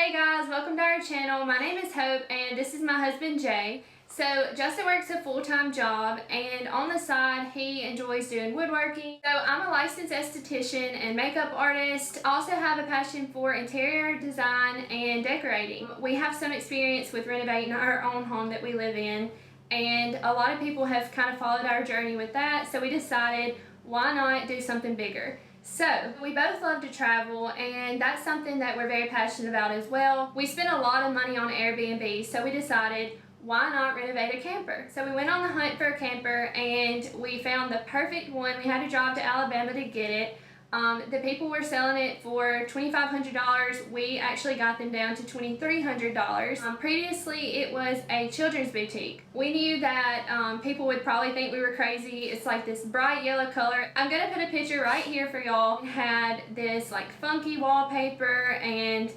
Hey guys, welcome to our channel. My name is Hope and this is my husband Jay. So Justin works a full-time job and on the side he enjoys doing woodworking. So I'm a licensed esthetician and makeup artist. Also have a passion for interior design and decorating. We have some experience with renovating our own home that we live in, and a lot of people have kind of followed our journey with that, so we decided why not do something bigger. So we both love to travel, and that's something that we're very passionate about as well. We spend a lot of money on Airbnb, so we decided why not renovate a camper. So we went on the hunt for a camper and we found the perfect one. We had to drive to Alabama to get it. The people were selling it for $2,500. We actually got them down to $2,300. Previously, it was a children's boutique. We knew that people would probably think we were crazy. It's like this bright yellow color. I'm gonna put a picture right here for y'all. It had this like funky wallpaper, and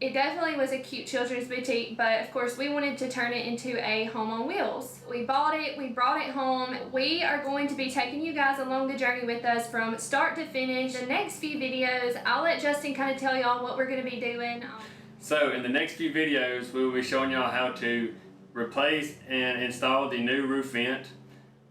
it definitely was a cute children's boutique, but of course we wanted to turn it into a home on wheels. We bought it, we brought it home. We are going to be taking you guys along the journey with us from start to finish. The next few videos, I'll let Justin kind of tell y'all what we're going to be doing. So in the next few videos, we will be showing y'all how to replace and install the new roof vent.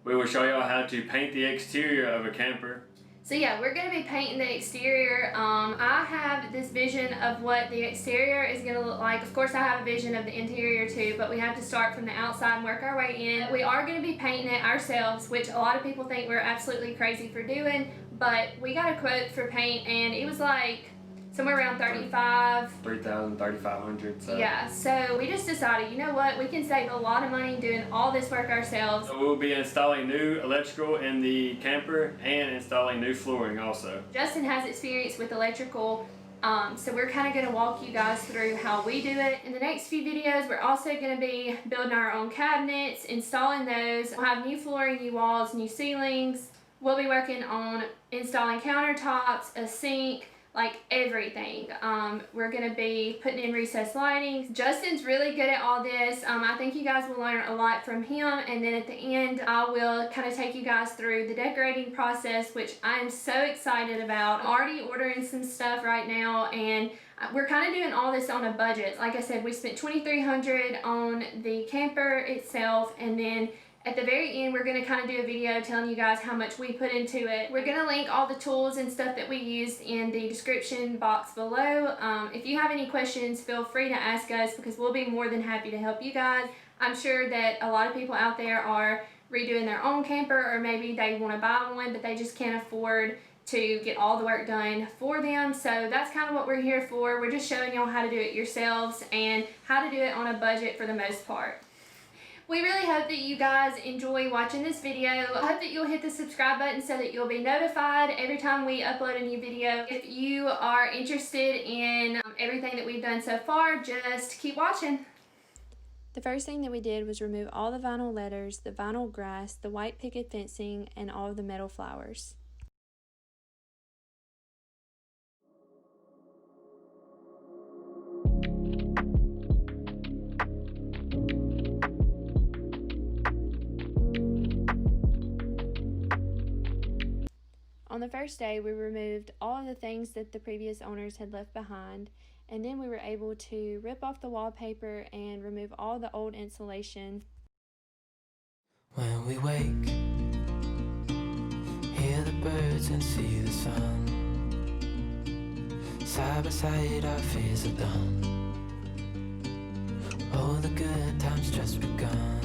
We will show y'all how to paint the exterior of a camper. So yeah, we're going to be painting the exterior. I have this vision of what the exterior is going to look like. Of course, I have a vision of the interior too, but we have to start from the outside and work our way in. We are going to be painting it ourselves, which a lot of people think we're absolutely crazy for doing, but we got a quote for paint and it was like somewhere around $3,500. So. Yeah, so we just decided, you know what, we can save a lot of money doing all this work ourselves. So we'll be installing new electrical in the camper and installing new flooring also. Justin has experience with electrical, so we're kind of going to walk you guys through how we do it. In the next few videos, we're also going to be building our own cabinets, installing those. We'll have new flooring, new walls, new ceilings. We'll be working on installing countertops, a sink, like everything. We're gonna be putting in recessed lighting. Justin's really good at all this. I think you guys will learn a lot from him, and then at the end I will kind of take you guys through the decorating process, which I am so excited about. I'm already ordering some stuff right now, and we're kind of doing all this on a budget. Like I said, we spent $2,300 on the camper itself, and then at the very end, we're going to kind of do a video telling you guys how much we put into it. We're going to link all the tools and stuff that we used in the description box below. If you have any questions, feel free to ask us because we'll be more than happy to help you guys. I'm sure that a lot of people out there are redoing their own camper, or maybe they want to buy one, but they just can't afford to get all the work done for them. So that's kind of what we're here for. We're just showing y'all how to do it yourselves and how to do it on a budget for the most part. We really hope that you guys enjoy watching this video. I hope that you'll hit the subscribe button so that you'll be notified every time we upload a new video. If you are interested in everything that we've done so far, just keep watching. The first thing that we did was remove all the vinyl letters, the vinyl grass, the white picket fencing, and all of the metal flowers. On the first day, we removed all of the things that the previous owners had left behind, and then we were able to rip off the wallpaper and remove all the old insulation. When we wake, hear the birds and see the sun. Side by side our fears are done. Oh, the good times just begun.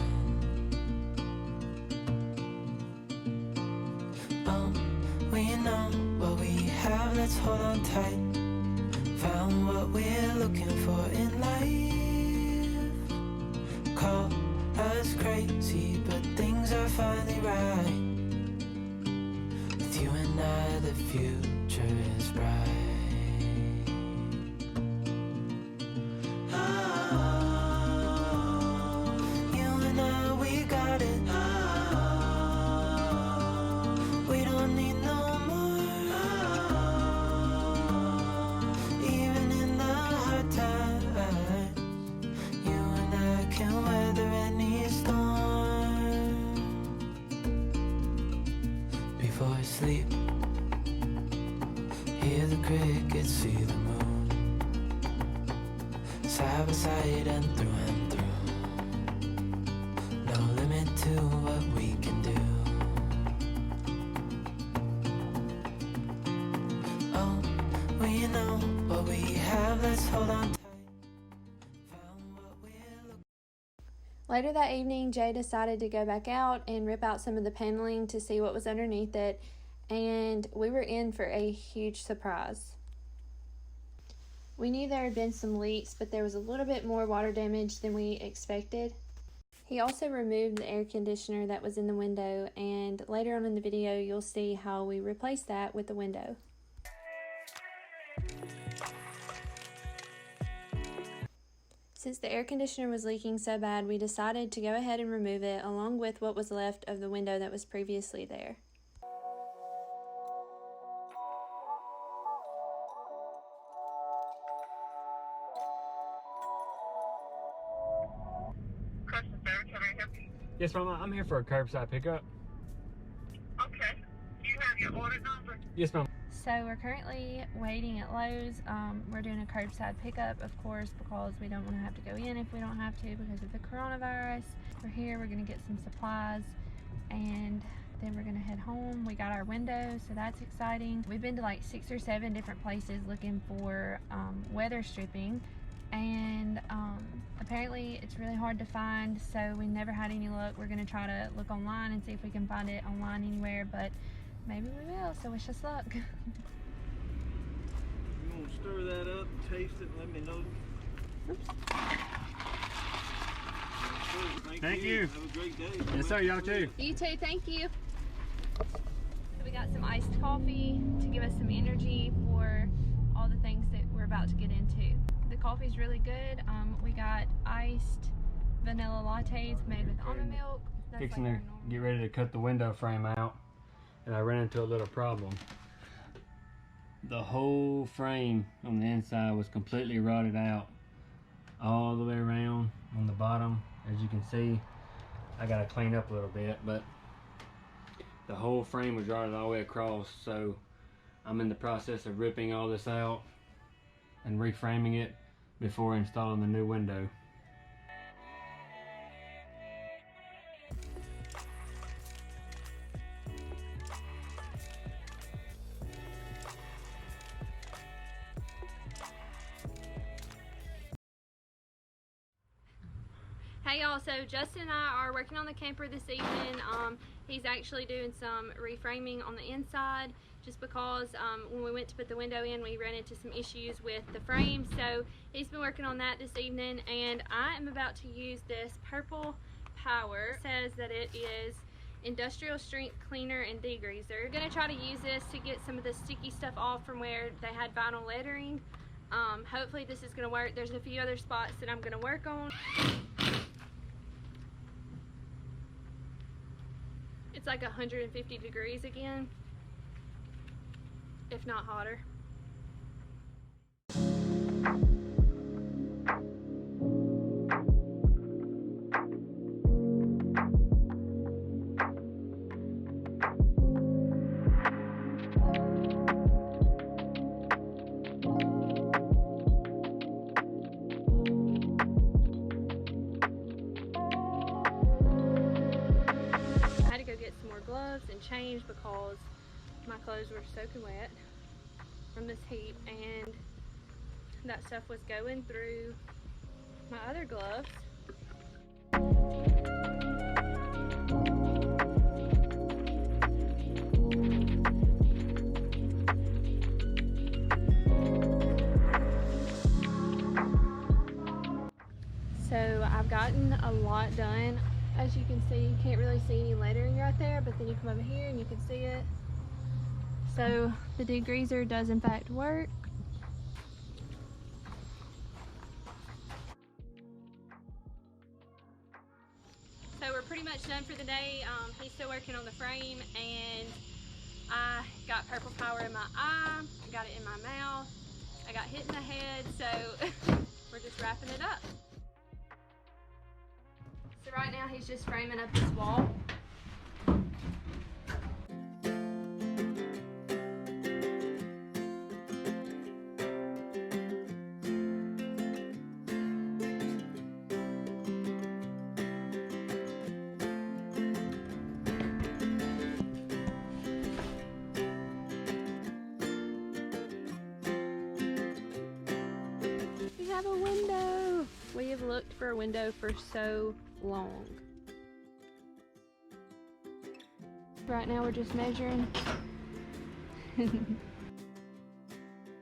We know what we have, let's hold on tight. Found what we're looking for in life. Call us crazy, but things are finally right. With you and I, the future is bright. Sleep, hear the crickets, see the moon. side by side and through and through. No limit to what we can do. Oh, well, you know what we have, let's hold on tight. Found what we're looking. Later that evening, Jay decided to go back out and rip out some of the paneling to see what was underneath it, and we were in for a huge surprise. We knew there had been some leaks, but there was a little bit more water damage than we expected. He also removed the air conditioner that was in the window, and later on in the video you'll see how we replaced that with the window. Since the air conditioner was leaking so bad, we decided to go ahead and remove it along with what was left of the window that was previously there. Yes, Mama, I'm here for a curbside pickup. Okay. Do you have your order number? Yes, Mama. So we're currently waiting at Lowe's. We're doing a curbside pickup, of course, because we don't want to have to go in if we don't have to because of the coronavirus. We're here, we're going to get some supplies, and then we're going to head home. We got our window, so that's exciting. We've been to like 6 or 7 different places looking for weather stripping, and apparently it's really hard to find, so we never had any luck. We're going to try to look online and see if we can find it online anywhere, but maybe we will, so wish us luck. You want to stir that up, taste it, and let me know. Thank you. Have a great day. Yes, sir. Y'all too. You too, thank you. So we got some iced coffee to give us some energy for all the things that we're about to get into. The coffee's really good. We got iced vanilla lattes made with almond milk. That's Fixing like to our normal. get ready to cut the window frame out, and I ran into a little problem. The whole frame on the inside was completely rotted out all the way around on the bottom. As you can see, I gotta clean up a little bit, but the whole frame was rotted all the way across, so I'm in the process of ripping all this out and reframing it before installing the new window. Hey y'all, so Justin and I are working on the camper this evening. He's actually doing some reframing on the inside just because when we went to put the window in, we ran into some issues with the frame. So he's been working on that this evening, and I am about to use this Purple Power. It says that it is industrial strength cleaner and degreaser. We're gonna try to use this to get some of the sticky stuff off from where they had vinyl lettering. Hopefully this is gonna work. There's a few other spots that I'm gonna work on. It's like 150 degrees again, if not hotter. Gloves and change because my clothes were soaking wet from this heat, and that stuff was going through my other gloves. So I've gotten a lot done. As you can see, you can't really see any lettering right there, but then you come over here and you can see it. So the degreaser does in fact work. So we're pretty much done for the day. He's still working on the frame, and I got Purple Power in my eye, I got it in my mouth, I got hit in the head, so we're just wrapping it up. So right now he's just framing up this wall. have a window. We have looked for a window for so long. Right now we're just measuring.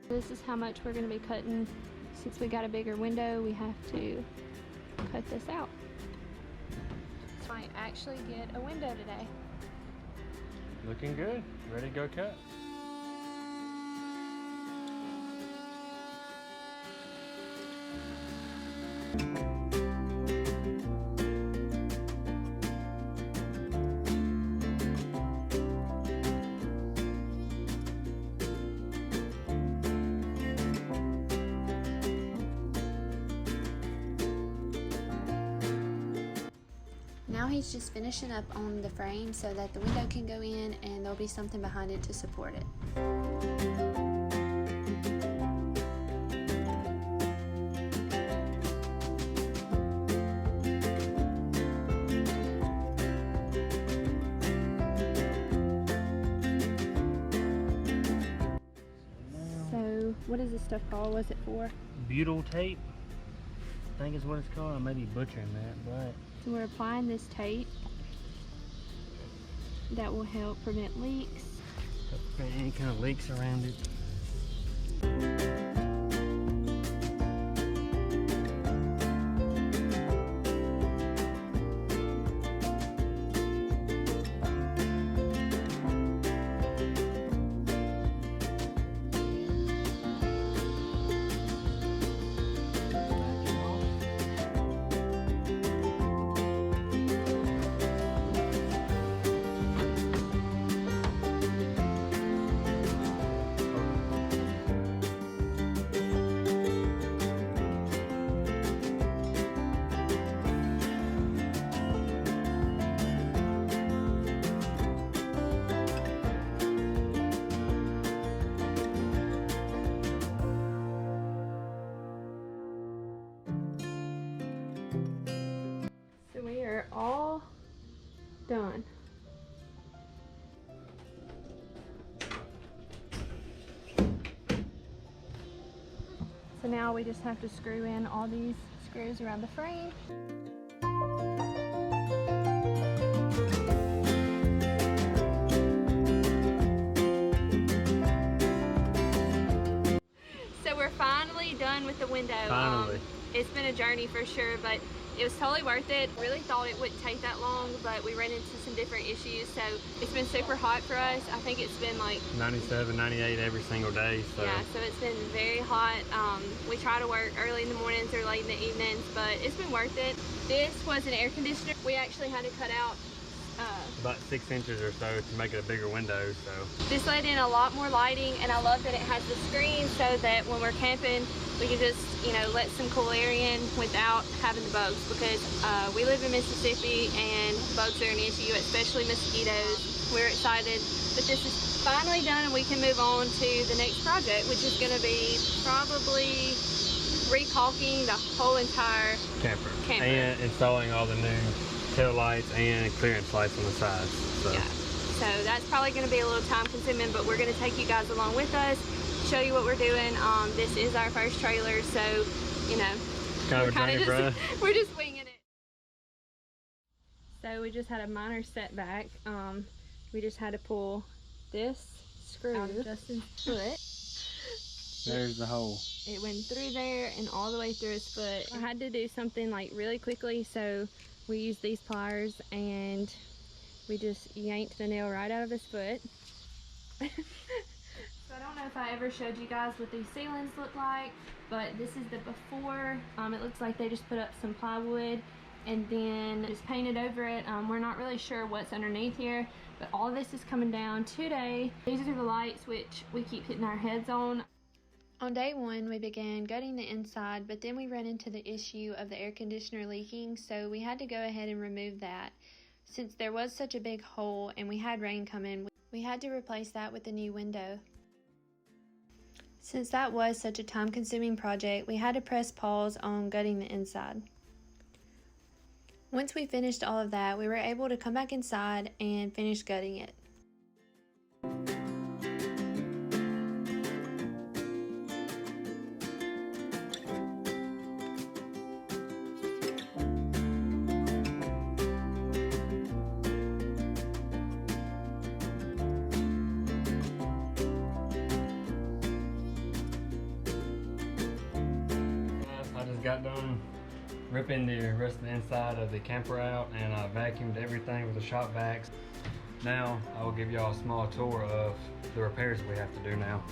This is how much we're going to be cutting. Since we got a bigger window, we have to cut this out. So I actually get a window today. Looking good. Ready to go cut. Now he's just finishing up on the frame so that the window can go in and there'll be something behind it to support it. So what is this stuff called? What's it for? Butyl tape, I think is what it's called. I may be butchering that, but So we're applying this tape that will help prevent leaks. prevent any kind of leaks around it. So we are all done. So now we just have to screw in all these screws around the frame. So we're finally done with the window. Finally. It's been a journey for sure, but it was totally worth it. Really thought it wouldn't take that long, but we ran into some different issues. So it's been super hot for us. I think it's been like 97, 98 every single day. So yeah, so it's been very hot. We try to work early in the mornings or late in the evenings, but it's been worth it. This was an air conditioner. We actually had to cut out about 6 inches or so to make it a bigger window. So this let in a lot more lighting, and I love that it has the screen so that when we're camping, we can just, you know, let some cool air in without having the bugs, because we live in Mississippi and bugs are an issue, especially mosquitoes. We're excited that this is finally done and we can move on to the next project, which is going to be probably recalking the whole entire camper. Camper. And installing all the new tail lights and clearance lights on the sides. So. Yeah. So that's probably going to be a little time consuming, but we're going to take you guys along with us, show you what we're doing. This is our first trailer, so, you know, Kind of a journey, bro. we're just winging it. So we just had a minor setback. We just had to pull this screw out of Justin's foot. There's the hole. It went through there and all the way through his foot. I had to do something like really quickly, so we used these pliers and we just yanked the nail right out of his foot. So I don't know if I ever showed you guys what these ceilings look like, but this is the before. It looks like they just put up some plywood and then just painted over it. We're not really sure what's underneath here, but all of this is coming down today. These are the lights which we keep hitting our heads on. On day one, we began gutting the inside, but then we ran into the issue of the air conditioner leaking, so we had to go ahead and remove that. Since there was such a big hole and we had rain coming, we had to replace that with a new window. Since that was such a time-consuming project, we had to press pause on gutting the inside. Once we finished all of that, we were able to come back inside and finish gutting it. got done ripping the rest of the inside of the camper out, and I vacuumed everything with the shop vacs. Now I will give y'all a small tour of the repairs we have to do now.